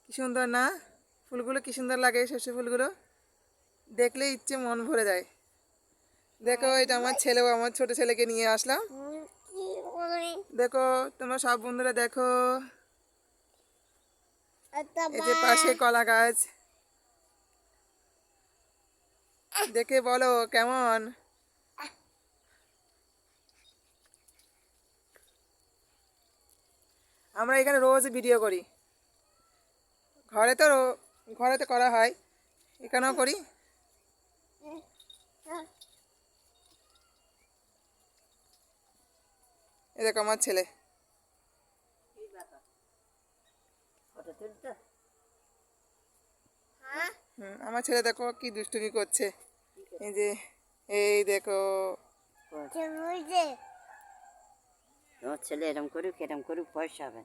কি সুন্দর না? ফুলগুলো কি সুন্দর লাগে, সর্ষে ফুলগুলো দেখলে ইচ্ছে মন ভরে যায়। দেখো এটা আমার ছেলেও, আমার ছোট ছেলেকে নিয়ে আসলাম। দেখো তোমরা সব বন্ধুরা দেখো, এই যে পাশে কলা গাছ, দেখে বলো কেমন। আমরা এখানে রোজ ভিডিও করি, ঘরে তো করা হয়, এখানেও করি। এই দেখো আমার ছেলে, আমার ছেলে দেখো কি দুষ্টুমি করছে। এই যে এই দেখো, তোমার ছেলে এরম করুক পয়সা হবে।